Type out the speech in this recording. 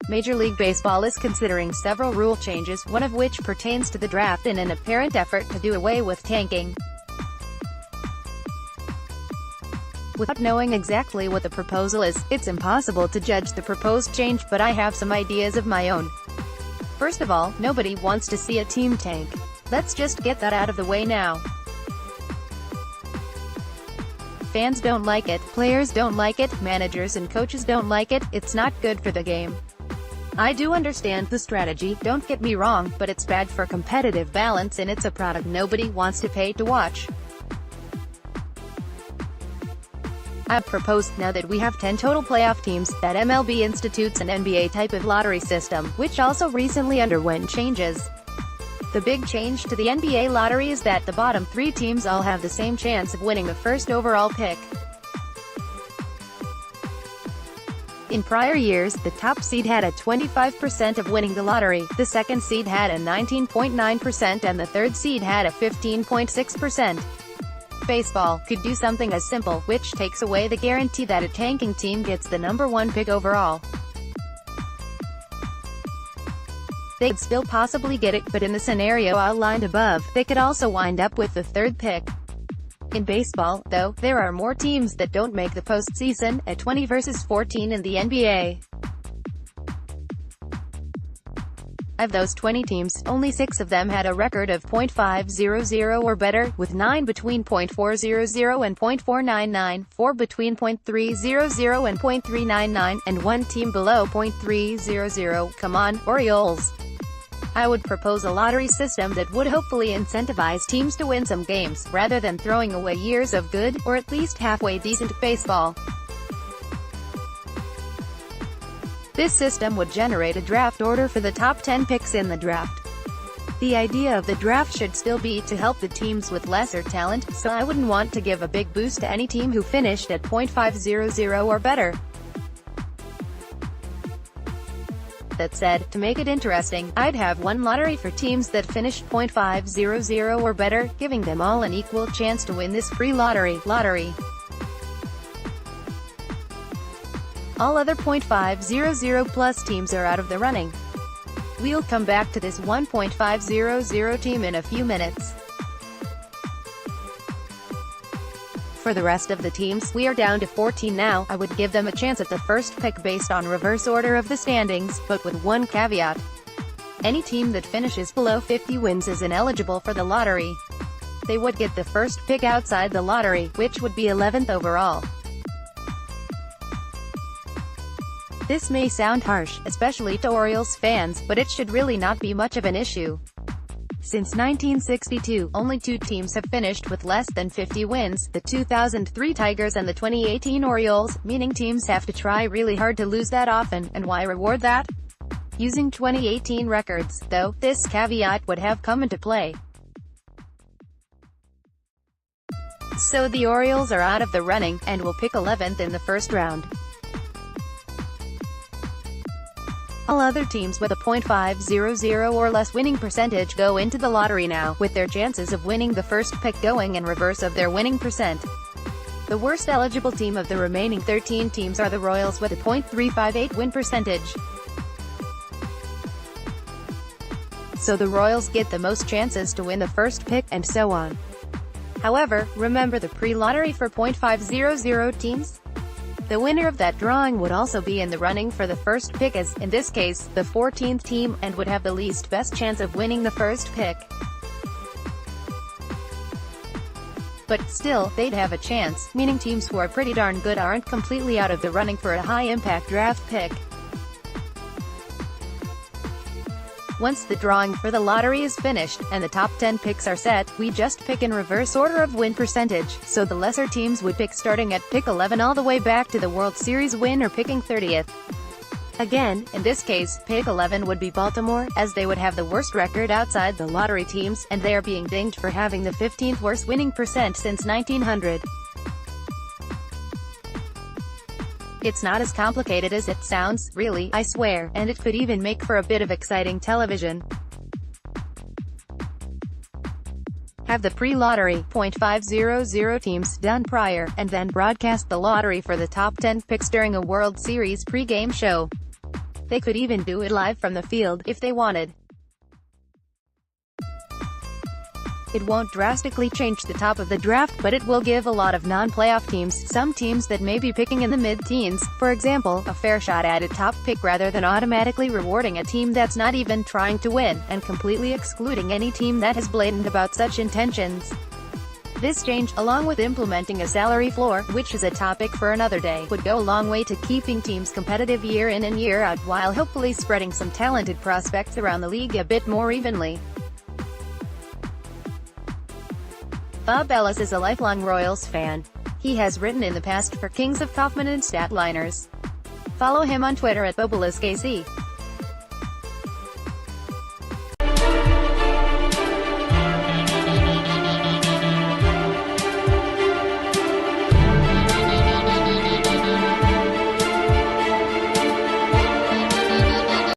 Major League Baseball is considering several rule changes, one of which pertains to the draft in an apparent effort to do away with tanking. Without knowing exactly what the proposal is, it's impossible to judge the proposed change, but I have some ideas of my own. First of all, nobody wants to see a team tank. Let's just get that out of the way now. Fans don't like it, players don't like it, managers and coaches don't like it, it's not good for the game. I do understand the strategy, don't get me wrong, but it's bad for competitive balance and it's a product nobody wants to pay to watch. I've proposed, now that we have 10 total playoff teams, that MLB institutes an NBA type of lottery system, which also recently underwent changes. The big change to the NBA lottery is that the bottom 3 teams all have the same chance of winning the first overall pick. In prior years, the top seed had a 25% of winning the lottery, the second seed had a 19.9% and the third seed had a 15.6%. Baseball could do something as simple, which takes away the guarantee that a tanking team gets the number 1 pick overall. They could still possibly get it, but in the scenario outlined above, they could also wind up with the 3rd pick. In baseball, though, there are more teams that don't make the postseason, at 20 versus 14 in the NBA. Of those 20 teams, only 6 of them had a record of .500 or better, with 9 between .400 and .499, 4 between .300 and .399, and 1 team below .300. Come on, Orioles! I would propose a lottery system that would hopefully incentivize teams to win some games, rather than throwing away years of good, or at least halfway decent, baseball. This system would generate a draft order for the top 10 picks in the draft. The idea of the draft should still be to help the teams with lesser talent, so I wouldn't want to give a big boost to any team who finished at .500 or better. That said, to make it interesting, I'd have one lottery for teams that finished .500 or better, giving them all an equal chance to win this free lottery. All other .500 plus teams are out of the running. We'll come back to this one .500 team in a few minutes. For the rest of the teams, we are down to 14 now. I would give them a chance at the first pick based on reverse order of the standings, but with one caveat. Any team that finishes below 50 wins is ineligible for the lottery. They would get the first pick outside the lottery, which would be 11th overall. This may sound harsh, especially to Orioles fans, but it should really not be much of an issue. Since 1962, only 2 teams have finished with less than 50 wins, the 2003 Tigers and the 2018 Orioles, meaning teams have to try really hard to lose that often, and why reward that? Using 2018 records, though, this caveat would have come into play. So the Orioles are out of the running, and will pick 11th in the first round. All other teams with a .500 or less winning percentage go into the lottery now, with their chances of winning the first pick going in reverse of their winning percent. The worst eligible team of the remaining 13 teams are the Royals with a .358 win percentage. So the Royals get the most chances to win the first pick, and so on. However, remember the pre-lottery for .500 teams? The winner of that drawing would also be in the running for the first pick as, in this case, the 14th team, and would have the least best chance of winning the first pick. But still, they'd have a chance, meaning teams who are pretty darn good aren't completely out of the running for a high-impact draft pick. Once the drawing for the lottery is finished, and the top 10 picks are set, we just pick in reverse order of win percentage, so the lesser teams would pick starting at pick 11 all the way back to the World Series winner picking 30th. Again, in this case, pick 11 would be Baltimore, as they would have the worst record outside the lottery teams, and they are being dinged for having the 15th worst winning percent since 1900. It's not as complicated as it sounds, really, I swear, and it could even make for a bit of exciting television. Have the pre-lottery .500 teams done prior, and then broadcast the lottery for the top 10 picks during a World Series pre-game show. They could even do it live from the field, if they wanted. It won't drastically change the top of the draft, but it will give a lot of non-playoff teams, some teams that may be picking in the mid-teens, for example, a fair shot at a top pick rather than automatically rewarding a team that's not even trying to win, and completely excluding any team that is blatant about such intentions. This change, along with implementing a salary floor, which is a topic for another day, would go a long way to keeping teams competitive year in and year out, while hopefully spreading some talented prospects around the league a bit more evenly. Bob Ellis is a lifelong Royals fan. He has written in the past for Kings of Kaufman and Statliners. Follow him on Twitter at @BobellisKC.